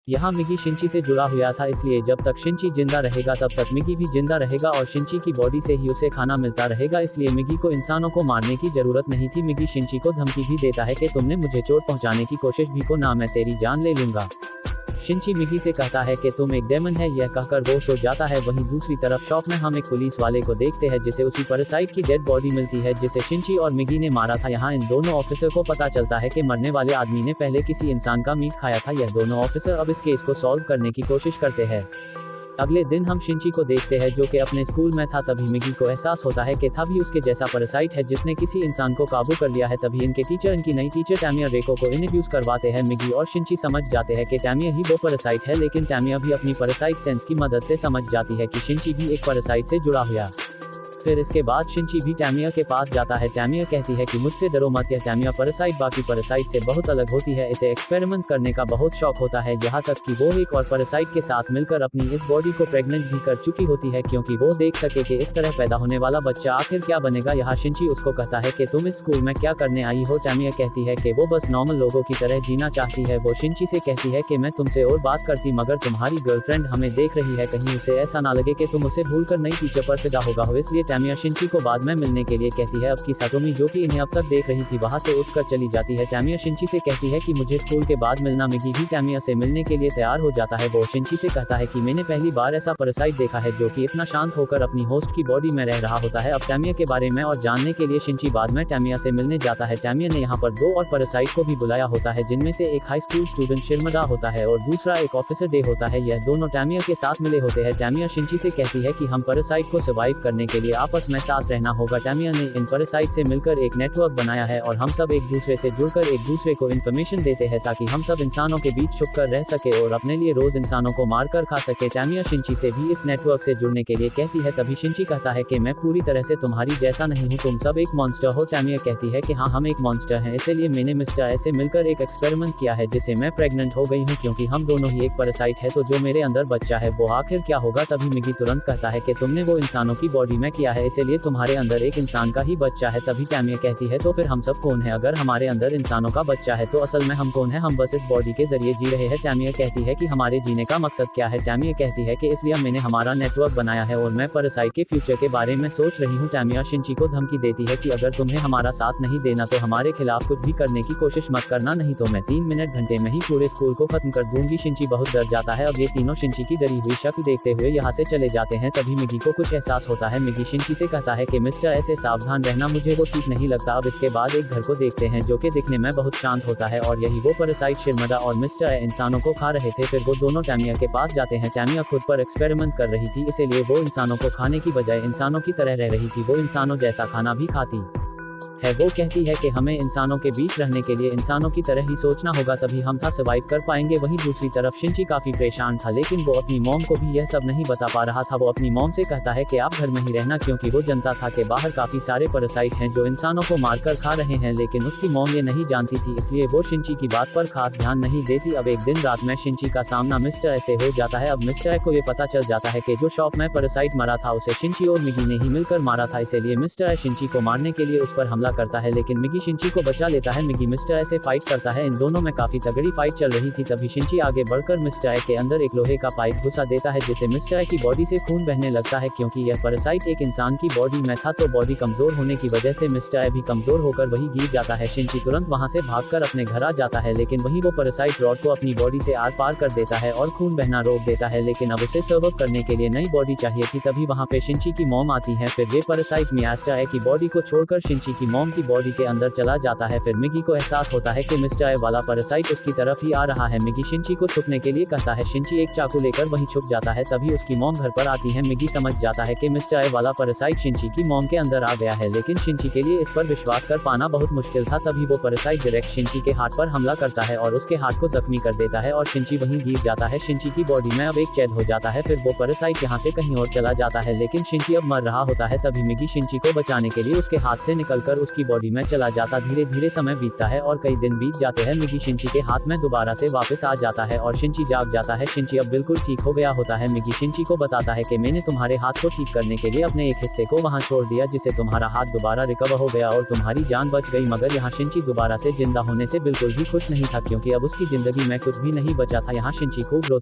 यहाँ मिगी शिंची से जुड़ा हुआ था, इसलिए जब तक शिंची जिंदा रहेगा तब तक मिगी भी जिंदा रहेगा और शिंची की बॉडी से ही उसे खाना मिलता रहेगा, इसलिए मिगी को इंसानों को मारने की जरूरत नहीं थी। मिगी शिंची को धमकी भी देता है कि तुमने मुझे चोट पहुंचाने की कोशिश भी को ना, मैं तेरी जान ले लूंगा। शिंची मिगी से कहता है कि तुम एक डेमन है, यह कहकर वो सो जाता है। वहीं दूसरी तरफ शॉप में हम एक पुलिस वाले को देखते हैं जिसे उसी पैरासाइट की डेड बॉडी मिलती है जिसे शिंची और मिगी ने मारा था। यहाँ इन दोनों ऑफिसर को पता चलता है कि मरने वाले आदमी ने पहले किसी इंसान का मीट खाया था। यह दोनों ऑफिसर अब इस केस को सॉल्व करने की कोशिश करते हैं। अगले दिन हम शिंची को देखते हैं जो कि अपने स्कूल में था। तभी मिगी को एहसास होता है कि था भी उसके जैसा पैरासाइट है जिसने किसी इंसान को काबू कर लिया है। तभी इनके टीचर, इनकी नई टीचर टामिया रेको को इंट्रोड्यूस करवाते हैं। मिगी और शिंची समझ जाते हैं कि टामिया ही वो पैरासाइट है, लेकिन टामिया भी अपनी पैरासाइट सेंस की मदद से समझ जाती है कि शिंची भी एक पैरासाइट से जुड़ा हुआ। फिर इसके बाद शिंची भी टामिया के पास जाता है। टामिया कहती है कि मुझसे डरो मत, यह टामिया पैरासाइट बाकी पैरासाइट से बहुत अलग होती है, इसे एक्सपेरिमेंट करने का बहुत शौक होता है, यहाँ तक कि वो एक और पैरासाइट के साथ मिलकर अपनी इस बॉडी को प्रेग्नेंट भी कर चुकी होती है क्योंकि वो देख सके कि इस तरह पैदा होने वाला बच्चा आखिर क्या बनेगा। यहाँ शिंची उसको कहता है कि तुम इस स्कूल में क्या करने आई हो। टामिया कहती है कि वो बस नॉर्मल लोगों की तरह जीना चाहती है। वो शिंची से कहती है कि मैं तुमसे और बात करती मगर तुम्हारी गर्लफ्रेंड हमें देख रही है, कहीं उसे ऐसा ना लगे कि तुम उसे भूलकर नई टीचर पर फिदा होगा हो। इसलिए टामिया शिंची को बाद में मिलने के लिए कहती है। अब की सातोमी जो कि इन्हें अब तक देख रही थी वहां से उठकर चली जाती है। टामिया शिंची से कहती है कि मुझे स्कूल के बाद मिलना। मिगी भी टामिया से मिलने के लिए तैयार हो जाता है। वो शिंची से कहता है कि मैंने पहली बार ऐसा पैरासाइट देखा है जो कि इतना शांत होकर अपनी होस्ट की बॉडी में रह रहा होता है। अब टामिया के बारे में और जानने के लिए शिंची बाद में टामिया से मिलने जाता है। टामिया ने यहाँ पर दो और पैरासाइट को भी बुलाया होता है जिनमें से एक हाई स्कूल स्टूडेंट शिरमदा होता है और दूसरा एक ऑफिसर डे होता है। यह दोनों टामिया के साथ मिले होते हैं। टामिया शिंची से कहती है कि हम पैरासाइट को सर्वाइव करने के लिए आपस में साथ रहना होगा। टामिया ने इन पैरासाइट से मिलकर एक नेटवर्क बनाया है और हम सब एक दूसरे से जुड़कर एक दूसरे को इन्फॉर्मेशन देते हैं ताकि हम सब इंसानों के बीच छुपकर रह सके और अपने लिए रोज इंसानों को मारकर खा सके। टामिया शिंची से भी इस नेटवर्क से जुड़ने के लिए कहती है। तभी शिंची कहता है कि मैं पूरी तरह से तुम्हारी जैसा नहीं हूँ, तुम सब एक मॉन्स्टर हो। टामिया कहती है कि हाँ हम एक मॉन्स्टर हैं, इसीलिए मैंने मिस्टर ऐसे मिलकर एक एक्सपेरिमेंट किया है जिससे मैं प्रेग्नेंट हो गई हूँ क्योंकि हम दोनों ही एक पैरासाइट है, तो जो मेरे अंदर बच्चा है वो आखिर क्या होगा। तभी मिगी तुरंत कहता है कि तुमने वो इंसानों की बॉडी में किया है, इसीलिए तुम्हारे अंदर एक इंसान का ही बच्चा है। तभी टामिया कहती है तो फिर हम सब कौन है? अगर हमारे अंदर इंसानों का बच्चा है तो असल में हम कौन है? हम बस इस बॉडी के जरिए जी रहे हैं। टामिया कहती है कि हमारे जीने का मकसद क्या है? टामिया कहती है कि इसलिए मैंने हमारा नेटवर्क बनाया है और मैं पैरासाइट के फ्यूचर के बारे में सोच रही हूँ। टामिया शिंची को धमकी देती है कि अगर तुम्हें हमारा साथ नहीं देना तो हमारे खिलाफ कुछ भी करने की कोशिश मत करना, नहीं तो मैं 3 मिनट घंटे में ही पूरे स्कूल को खत्म कर दूंगी। शिंची बहुत डर जाता है। अब ये तीनों शिंची की डरी हुई शक्ल देखते हुए यहाँ से चले जाते हैं। तभी मिगी को कुछ एहसास होता है। मिगी शिंची से कहता है कि मिस्टर ऐसे सावधान रहना, मुझे वो ठीक नहीं लगता। अब इसके बाद एक घर को देखते हैं जो कि दिखने में बहुत शांत होता है और यही वो पैरासाइट शिरमदा और मिस्टर इंसानों को खा रहे थे। फिर वो दोनों टामिया के पास जाते हैं। टामिया खुद पर एक्सपेरिमेंट कर रही थी, इसीलिए वो इंसानों को खाने की बजाय इंसानों की तरह रह रही थी। वो इंसानों जैसा खाना भी खाती है। वो कहती है कि हमें इंसानों के बीच रहने के लिए इंसानों की तरह ही सोचना होगा, तभी हम था सर्वाइव कर पाएंगे। वहीं दूसरी तरफ शिंची काफी परेशान था, लेकिन वो अपनी मॉम को भी यह सब नहीं बता पा रहा था। वो अपनी मॉम से कहता है कि आप घर में ही रहना क्योंकि वो जानता था कि बाहर काफी सारे पैरासाइट हैं जो इंसानों को मारकर खा रहे हैं, लेकिन उसकी मॉम ये नहीं जानती थी, इसलिए वो शिंची की बात पर खास ध्यान नहीं देती। अब एक दिन रात में शिंची का सामना मिस्टर ऐसे हो जाता है। अब मिस्टर को ये पता चल जाता है कि जो शॉप में पैरासाइट मरा था उसे शिंची और मिगी ने ही मिलकर मारा था, इसीलिए मिस्टर शिंची को मारने के लिए उस पर हमला करता है, लेकिन मिगी शिंची को बचा लेता है। मिगी मिस्टर से फाइट करता है। इन दोनों में काफी तगड़ी फाइट चल रही थी। तभी शिंची आगे बढ़कर मिस्टर के अंदर एक लोहे का पाइप घुसा देता है जिससे मिस्टर की बॉडी से खून बहने लगता है। क्योंकि यह पैरासाइट एक इंसान की बॉडी में था तो बॉडी कमजोर होने की वजह से मिस्टर भी कमजोर होकर वही गिर जाता है। शिंची तुरंत वहां से भागकर अपने घर आ जाता है, लेकिन वहीं वो पैरासाइट रॉड को अपनी बॉडी से आर पार कर देता है और खून बहना रोक देता है, लेकिन अब उसे सर्व करने के लिए नई बॉडी चाहिए थी। तभी वहां पे शिंची की मॉम आती है। फिर ये पैरासाइट मिस्टर की बॉडी को छोड़कर शिंची की मॉम की बॉडी के अंदर चला जाता है। फिर मिगी को एहसास होता है कि मिस्टर वाला पैरासाइट उसकी तरफ ही आ रहा है। मिगी शिंची को छुपने के लिए कहता है। शिंची एक चाकू लेकर वहीं छुप जाता है। तभी उसकी मॉम घर पर आती है। मिगी समझ जाता है कि मिस्टर वाला पैरासाइट शिंची की मॉम के अंदर आ गया है, लेकिन शिंची के लिए इस पर विश्वास कर पाना बहुत मुश्किल था। तभी वो पैरासाइट डायरेक्ट शिंची के हाथ पर हमला करता है और उसके हाथ को जख्मी कर देता है और शिंची वहीं गिर जाता है। शिंची की बॉडी में अब एक चैद हो जाता है। फिर वो पैरासाइट यहाँ से कहीं और चला जाता है, लेकिन शिंची अब मर रहा होता है। तभी मिगी शिंची को बचाने के लिए उसके हाथ से निकलकर उसकी बॉडी में चला जाता। धीरे धीरे समय बीतता है और कई दिन बीत जाते हैं। मिगी शिंची के हाथ में दोबारा से वापस आ जाता है और शिंची जाग जाता है। शिंची अब बिल्कुल ठीक हो गया होता है। मिगी शिंची को बताता है कि मैंने तुम्हारे हाथ को ठीक करने के लिए अपने एक हिस्से को वहां छोड़ दिया, जिससे तुम्हारा हाथ दोबारा रिकवर हो गया और तुम्हारी जान बच गई। मगर यहाँ शिंची दोबारा से जिंदा होने से बिल्कुल भी खुश नहीं था, क्योंकि अब उसकी जिंदगी में कुछ भी नहीं बचा था। यहाँ शिंची खूब